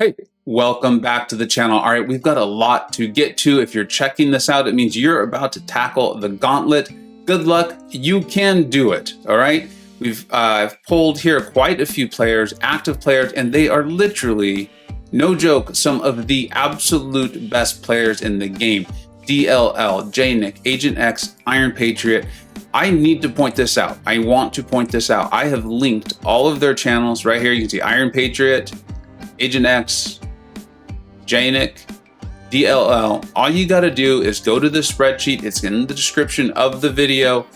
Hey, welcome back to the channel. All right, we've got a lot to get to. If you're checking this out, it means you're about to tackle the Gauntlet. Good luck, you can do it, all right? We've pulled here quite a few players, active players, and they are literally, no joke, some of the absolute best players in the game. DLL, Jnik, Agent X, Iron Patriot. I need to point this out. I want to point this out. I have linked all of their channels right here. You can see Iron Patriot, Agent X, Jnik, DLL. All you got to do is go to the spreadsheet. It's in the description of the video.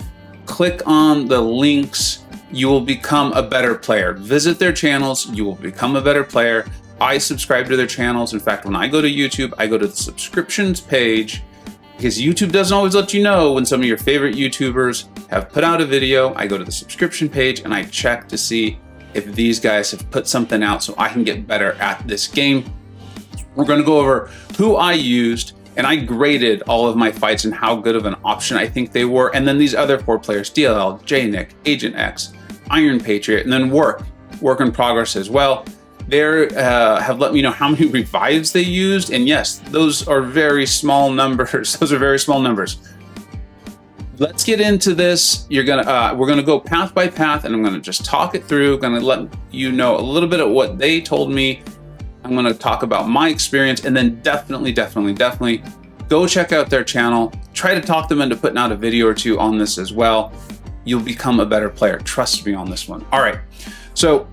Click on the links. You will become a better player. Visit their channels. You will become a better player. I subscribe to their channels. In fact, when I go to YouTube, I go to the subscriptions page because YouTube doesn't always let you know when some of your favorite YouTubers have put out a video. I go to the subscription page and I check to see if these guys have put something out so I can get better at this game. We're going to go over who I used, and I graded all of my fights and how good of an option I think they were. And then these other four players, DLL, Jnik, Agent X, Iron Patriot, and then work in progress as well. They have let me know how many revives they used. And yes, those are very small numbers. Those are very small numbers. Let's get into this. We're gonna go path by path, and I'm gonna just talk it through. I'm gonna let you know a little bit of what they told me. I'm gonna talk about my experience, and then definitely go check out their channel. Try to talk them into putting out a video or two on this as well. You'll become a better player. Trust me on this one. All right. So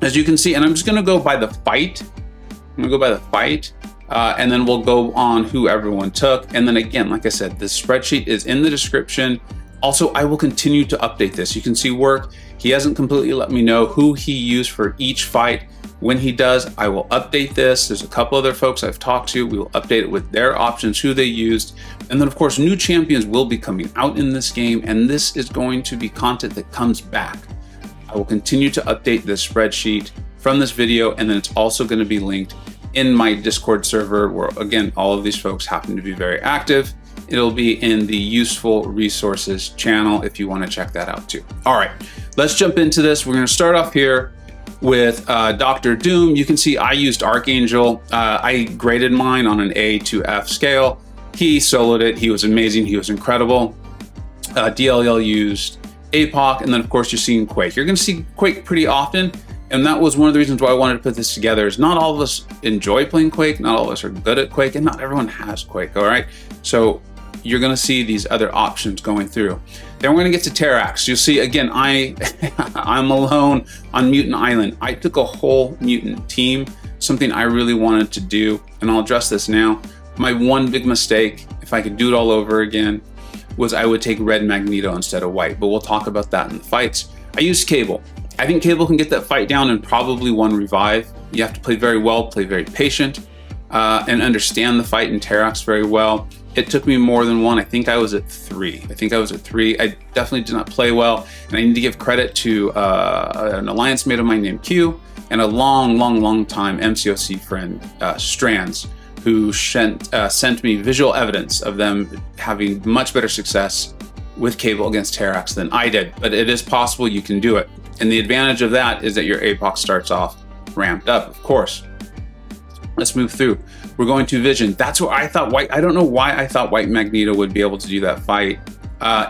as you can see, and I'm just gonna go by the fight. I'm gonna go by the fight. And then we'll go on who everyone took. And then again, like I said, the spreadsheet is in the description. Also, I will continue to update this. You can see work. He hasn't completely let me know who he used for each fight. When he does, I will update this. There's a couple other folks I've talked to. We will update it with their options, who they used. And then of course, new champions will be coming out in this game. And this is going to be content that comes back. I will continue to update this spreadsheet from this video. And then it's also going to be linked in my Discord server, where again, all of these folks happen to be very active. It'll be in the useful resources channel if you want to check that out too. All right, let's jump into this. We're going to start off here with Dr. Doom. You can see I used Archangel. I graded mine on an A to F scale. He soloed it. He was amazing. He was incredible. DLL used Apoc, and then of course you're seeing Quake. You're going to see Quake pretty often. And that was one of the reasons why I wanted to put this together. Is not all of us enjoy playing Quake, not all of us are good at Quake, and not everyone has Quake, all right? So you're gonna see these other options going through. Then we're gonna get to Terrax. You'll see, again, I'm alone on Mutant Island. I took a whole mutant team, something I really wanted to do, and I'll address this now. My one big mistake, if I could do it all over again, was I would take red Magneto instead of white, but we'll talk about that in the fights. I used Cable. I think Cable can get that fight down in probably one revive. You have to play very well, play very patient, and understand the fight in Terrax very well. It took me more than one. I think I was at 3. I definitely did not play well, and I need to give credit to an alliance mate of mine named Q, and a long time MCoC friend, Strands, who sent me visual evidence of them having much better success with Cable against Terrax than I did. But it is possible, you can do it. And the advantage of that is that your Apoc starts off ramped up, of course. Let's move through. We're going to Vision. That's where I thought White, I don't know why I thought White Magneto would be able to do that fight.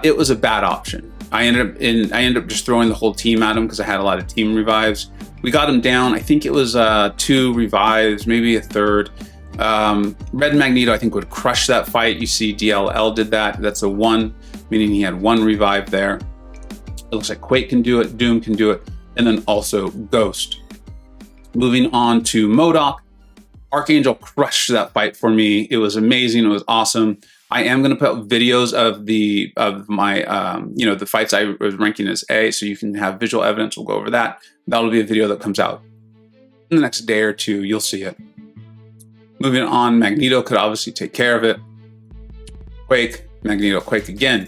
It was a bad option. I ended up just throwing the whole team at him because I had a lot of team revives. We got him down. I think it was 2 revives, maybe a third. Red Magneto, I think, would crush that fight. You see DLL did that. That's a 1, meaning he had 1 revive there. It looks like Quake can do it, Doom can do it, and then also Ghost. Moving on to MCoC, Archangel crushed that fight for me. It was amazing. It was awesome. I am going to put videos of my the fights I was ranking as A, so you can have visual evidence. We'll go over that. That'll be a video that comes out in the next day or two. You'll see it. Moving on, Magneto could obviously take care of it. Quake, Magneto, Quake again.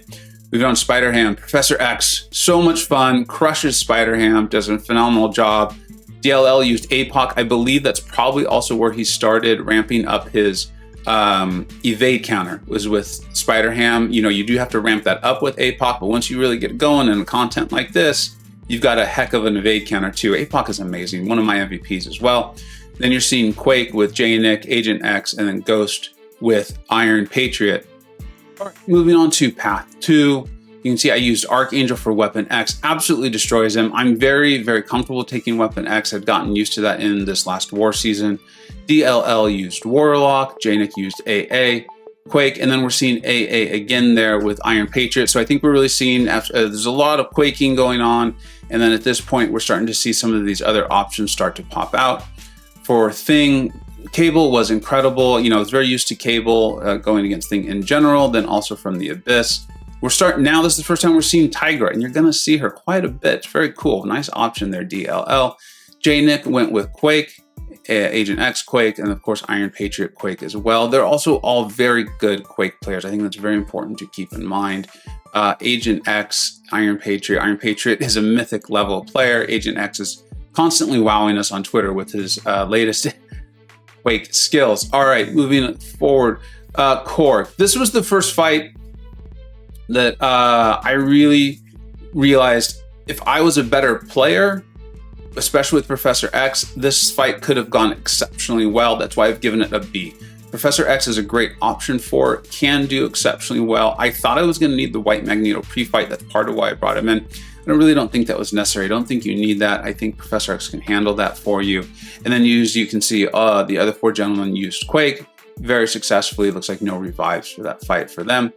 Moving on, Spider-Ham, Professor X, so much fun, crushes Spider-Ham, does a phenomenal job. DLL used Apoc. I believe that's probably also where he started ramping up his evade counter, was with Spider-Ham. You know, you do have to ramp that up with Apoc, but once you really get going in content like this, you've got a heck of an evade counter too. Apoc is amazing, one of my MVPs as well. Then you're seeing Quake with Jnik, Agent X, and then Ghost with Iron Patriot. All right, moving on to path 2. You can see I used Archangel for Weapon X. Absolutely destroys him. I'm very, very comfortable taking Weapon X. I've gotten used to that in this last war season. DLL used Warlock. Jnik used AA. Quake, and then we're seeing AA again there with Iron Patriot. So I think we're really seeing, there's a lot of quaking going on, and then at this point we're starting to see some of these other options start to pop out. For Thing, Cable was incredible. You know, it's very used to Cable going against Thing in general, then also from the Abyss. We're starting now, this is the first time we're seeing Tigra, and you're gonna see her quite a bit. It's very cool, nice option there, DLL. Jnik went with Quake, Agent X Quake, and of course Iron Patriot Quake as well. They're also all very good Quake players. I think that's very important to keep in mind. Agent X, Iron Patriot is a mythic level player. Agent X is constantly wowing us on Twitter with his latest Quake skills. All right, moving forward. Core. This was the first fight that I really realized if I was a better player, especially with Professor X, this fight could have gone exceptionally well. That's why I've given it a B. Professor X is a great option for it, can do exceptionally well. I thought I was going to need the white Magneto pre-fight. That's part of why I brought him in. I really don't think that was necessary. I don't think you need that. I think Professor X can handle that for you. And then you can see the other 4 gentlemen used Quake very successfully. It looks like no revives for that fight for them.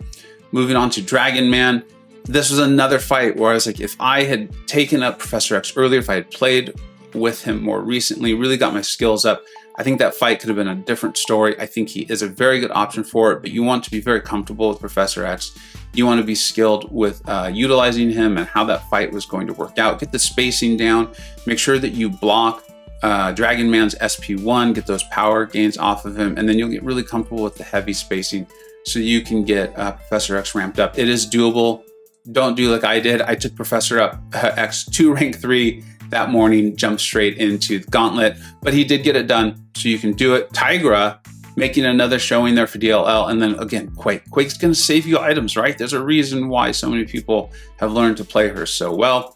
Moving on to Dragon Man. This was another fight where I was like, if I had taken up Professor X earlier, if I had played with him more recently, really got my skills up, I think that fight could have been a different story. I think he is a very good option for it, but you want to be very comfortable with Professor X. You want to be skilled with utilizing him and how that fight was going to work out. Get the spacing down. Make sure that you block Dragon Man's SP1, get those power gains off of him, and then you'll get really comfortable with the heavy spacing so you can get Professor X ramped up. It is doable. Don't do like I did. I took Professor X to rank 3 that morning, jumped straight into the Gauntlet, but he did get it done, so you can do it. Tigra making another showing there for DLL, and then again, Quake. Quake's gonna save you items, right? There's a reason why so many people have learned to play her so well.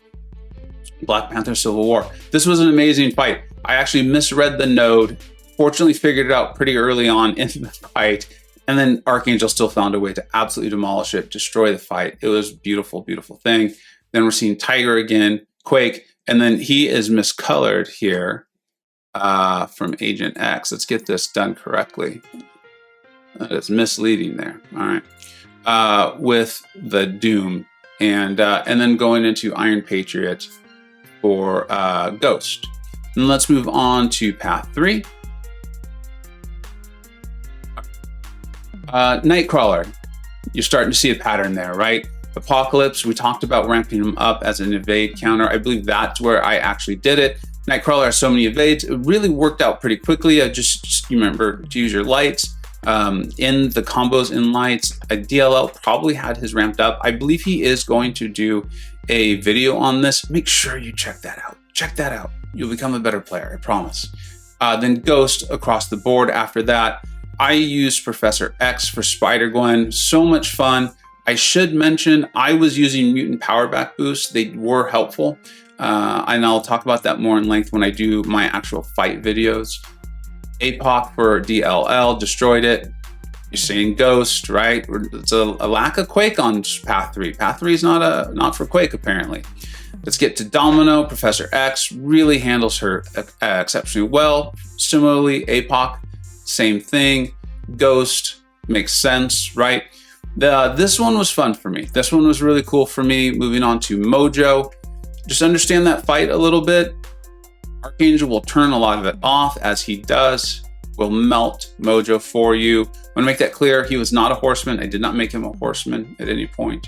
Black Panther Civil War. This was an amazing fight. I actually misread the node, fortunately figured it out pretty early on in the fight, and then Archangel still found a way to absolutely demolish it, destroy the fight. It was a beautiful, beautiful thing. Then we're seeing Tigra again, Quake, and then he is miscolored here from Agent X. Let's get this done correctly. That is misleading there. All right, with the Doom, and then going into Iron Patriot for Ghost. And let's move on to path 3. Nightcrawler, you're starting to see a pattern there, right? Apocalypse, we talked about ramping him up as an evade counter. I believe that's where I actually did it. Nightcrawler has so many evades. It really worked out pretty quickly. Just remember to use your lights. In the combos in lights, DLL probably had his ramped up. I believe he is going to do a video on this. Make sure you check that out. Check that out. You'll become a better player, I promise. Then Ghost across the board after that. I used Professor X for Spider-Gwen. So much fun. I should mention I was using Mutant Power Back Boosts. They were helpful. And I'll talk about that more in length when I do my actual fight videos. Apoc for DLL, destroyed it. You're seeing Ghost, right? It's a lack of Quake on Path 3. Path 3 is not for Quake, apparently. Let's get to Domino. Professor X really handles her exceptionally well. Similarly, Apoc, same thing. Ghost makes sense, right? This one was fun for me. This one was really cool for me. Moving on to Mojo. Just understand that fight a little bit. Archangel will turn a lot of it off, as he does. Will melt Mojo for you. I want to make that clear. He was not a horseman. I did not make him a horseman at any point.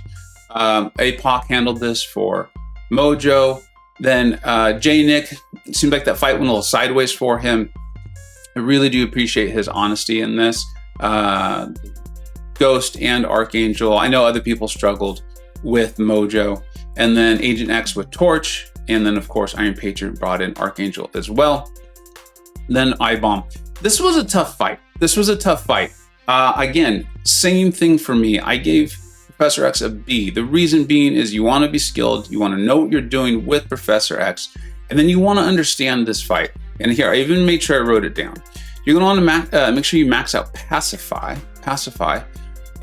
Apoc handled this for Mojo. Then Jnik, it seemed like that fight went a little sideways for him. I really do appreciate his honesty in this. Ghost and Archangel. I know other people struggled with Mojo. And then Agent X with Torch. And then, of course, Iron Patriot brought in Archangel as well. Then I-Bomb. This was a tough fight. This was a tough fight. Again, same thing for me. I gave Professor X a B. The reason being is you want to be skilled. You want to know what you're doing with Professor X. And then you want to understand this fight. And here, I even made sure I wrote it down. You're going to want to make sure you max out Pacify,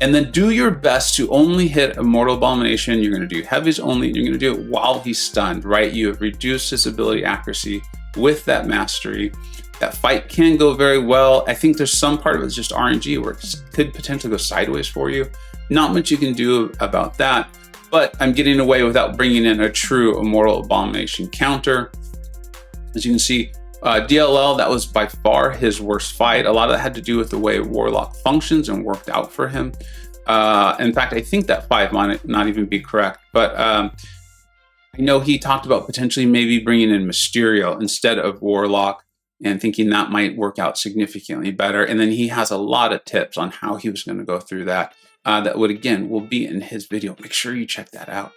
and then do your best to only hit Immortal Abomination. You're going to do heavies only, and you're going to do it while he's stunned, right? You have reduced his ability accuracy with that mastery. That fight can go very well. I think there's some part of it's just RNG where it could potentially go sideways for you. Not much you can do about that, but I'm getting away without bringing in a true Immortal Abomination counter. As you can see, DLL, that was by far his worst fight. A lot of that had to do with the way Warlock functions and worked out for him. In fact, I think that 5 might not even be correct, but I know he talked about potentially maybe bringing in Mysterio instead of Warlock and thinking that might work out significantly better. And then he has a lot of tips on how he was going to go through that. That would, again, will be in his video. Make sure you check that out.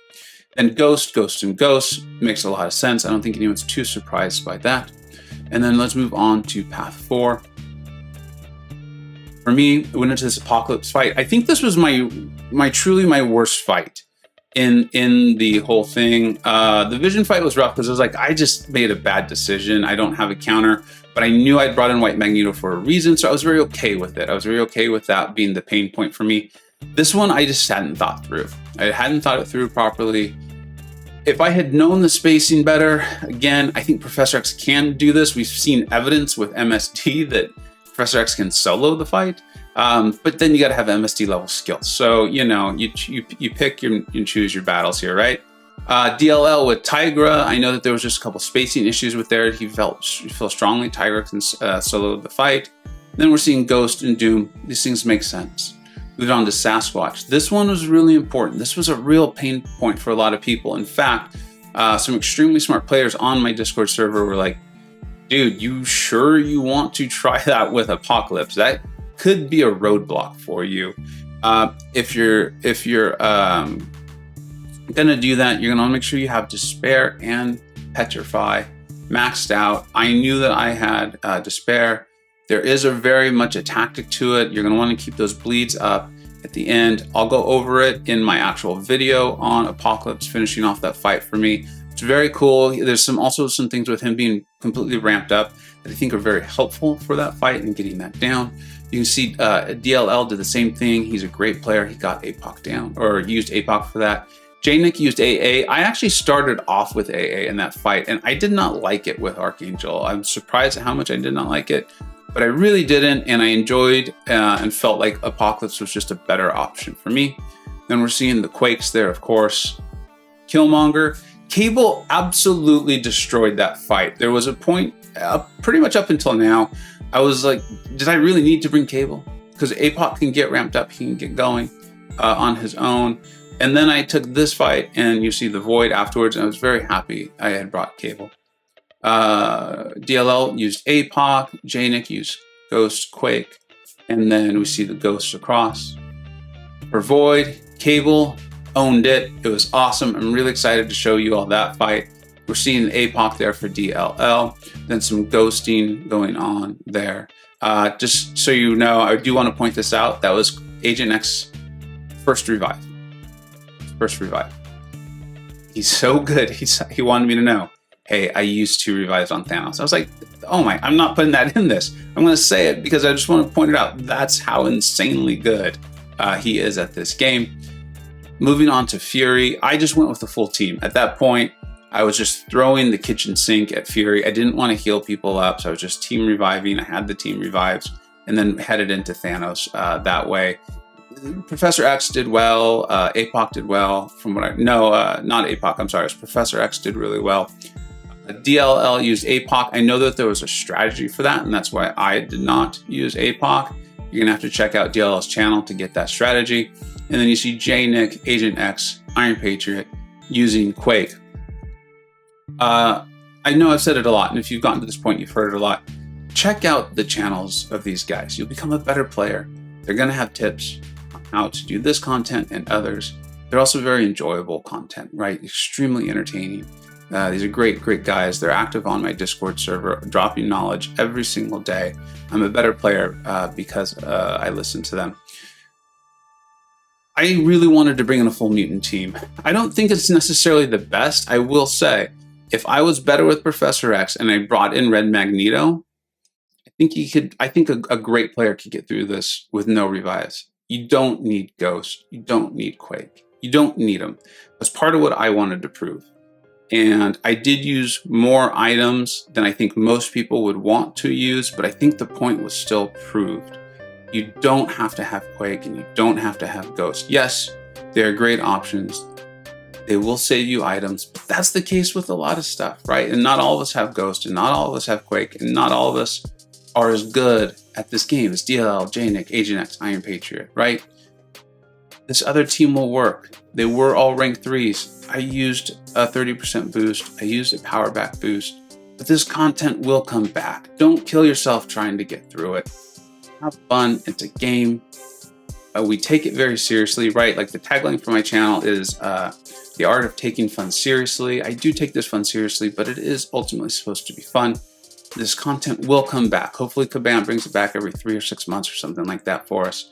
And Ghost makes a lot of sense. I don't think anyone's too surprised by that. And then let's move on to path 4. For me, I went into this Apocalypse fight. I think this was truly my worst fight in the whole thing. The Vision fight was rough because it was like, I just made a bad decision. I don't have a counter, but I knew I'd brought in White Magneto for a reason, so I was very okay with it. I was very okay with that being the pain point for me. This one, I just hadn't thought through. I hadn't thought it through properly. If I had known the spacing better, again, I think Professor X can do this. We've seen evidence with MSD that Professor X can solo the fight, but then you got to have MSD level skills. So, you know, you pick and choose your battles here, right? DLL with Tigra, I know that there was just a couple spacing issues with there. He felt strongly Tigra can solo the fight. Then we're seeing Ghost and Doom. These things make sense. Moved on to Sasquatch. This one was really important. This was a real pain point for a lot of people. In fact, some extremely smart players on my Discord server were like, dude, you sure you want to try that with Apocalypse? That could be a roadblock for you. If you're gonna do that, you're gonna wanna make sure you have Despair and Petrify maxed out. I knew that I had Despair. There is very much a tactic to it. You're going to want to keep those bleeds up at the end. I'll go over it in my actual video on Apocalypse finishing off that fight for me. It's very cool. There's also some things with him being completely ramped up that I think are very helpful for that fight and getting that down. You can see DLL did the same thing. He's a great player. He got Apoc down, or used Apoc for that. Jnik used AA. I actually started off with AA in that fight, and I did not like it with Archangel. I'm surprised at how much I did not like it. But I really didn't, and I enjoyed and felt like Apocalypse was just a better option for me. Then we're seeing the Quakes there, of course. Killmonger. Cable absolutely destroyed that fight. There was a point, pretty much up until now, I was like, did I really need to bring Cable? Because Apoc can get ramped up, he can get going on his own. And then I took this fight, and you see the Void afterwards, and I was very happy I had brought Cable. DLL used Apoc, Jnik used Ghost, Quake, and then we see the Ghosts across. For Void, Cable owned it. It was awesome. I'm really excited to show you all that fight. We're seeing the Apoc there for DLL, then some ghosting going on there. Just so you know, I do want to point this out. That was Agent X's first revive. He's so good. He wanted me to know, hey, I used 2 revives on Thanos. I was like, oh my, I'm not putting that in this. I'm going to say it because I just want to point it out. That's how insanely good he is at this game. Moving on to Fury, I just went with the full team. At that point, I was just throwing the kitchen sink at Fury. I didn't want to heal people up, so I was just team reviving. I had the team revives and then headed into Thanos that way. Professor X did well. Apoc did well. From what not Apoc, I'm sorry. It was Professor X did really well. DLL used Apoc. I know that there was a strategy for that, and that's why I did not use Apoc. You're going to have to check out DLL's channel to get that strategy. And then you see Jnik, Agent X, Iron Patriot using Quake. I know I've said it a lot, and if you've gotten to this point, you've heard it a lot. Check out the channels of these guys. You'll become a better player. They're going to have tips on how to do this content and others. They're also very enjoyable content, right? Extremely entertaining. These are great guys. They're active on my Discord server, dropping knowledge every single day. I'm a better player because I listen to them. I really wanted to bring in a full mutant team. I don't think it's necessarily the best, I will say. If I was better with Professor X and I brought in Red Magneto, I think a great player could get through this with no revives. You don't need Ghost. You don't need Quake. You don't need them. That's part of what I wanted to prove. And I did use more items than I think most people would want to use, but I think the point was still proved. You don't have to have Quake and you don't have to have Ghost. Yes, they're great options. They will save you items, but that's the case with a lot of stuff, right? And not all of us have Ghost, and not all of us have Quake, and not all of us are as good at this game as DLL, Jnik, Agent X, Iron Patriot, right? This other team will work. They were all rank 3s. I used a 30% boost. I used a power back boost, but this content will come back. Don't kill yourself trying to get through it. Have fun. It's a game. We take it very seriously, right? Like the tagline for my channel is the art of taking fun seriously. I do take this fun seriously, but it is ultimately supposed to be fun. This content will come back. Hopefully Kabam brings it back every 3 or 6 months or something like that for us.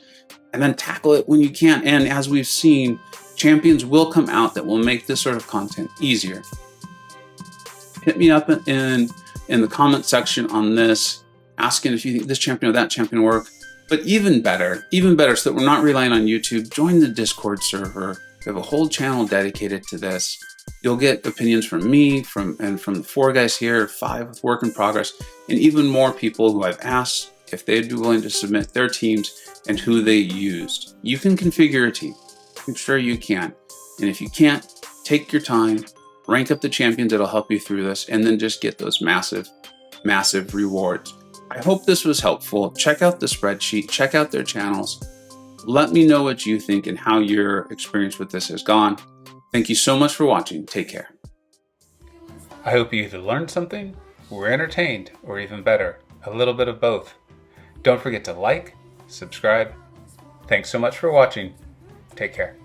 And then tackle it when you can. And as we've seen, champions will come out that will make this sort of content easier. Hit me up in the comment section on this, asking if you think this champion or that champion work. But even better, so that we're not relying on YouTube, join the Discord server. We have a whole channel dedicated to this. You'll get opinions from me, from the 4 guys here, 5 with work in progress, and even more people who I've asked if they'd be willing to submit their teams and who they used. You can configure a team. I'm sure you can. And if you can't, take your time, rank up the champions that'll help you through this, and then just get those massive, massive rewards. I hope this was helpful. Check out the spreadsheet, check out their channels. Let me know what you think and how your experience with this has gone. Thank you so much for watching. Take care. I hope you either learned something, were entertained, or even better, a little bit of both. Don't forget to like, subscribe. Thanks so much for watching. Take care.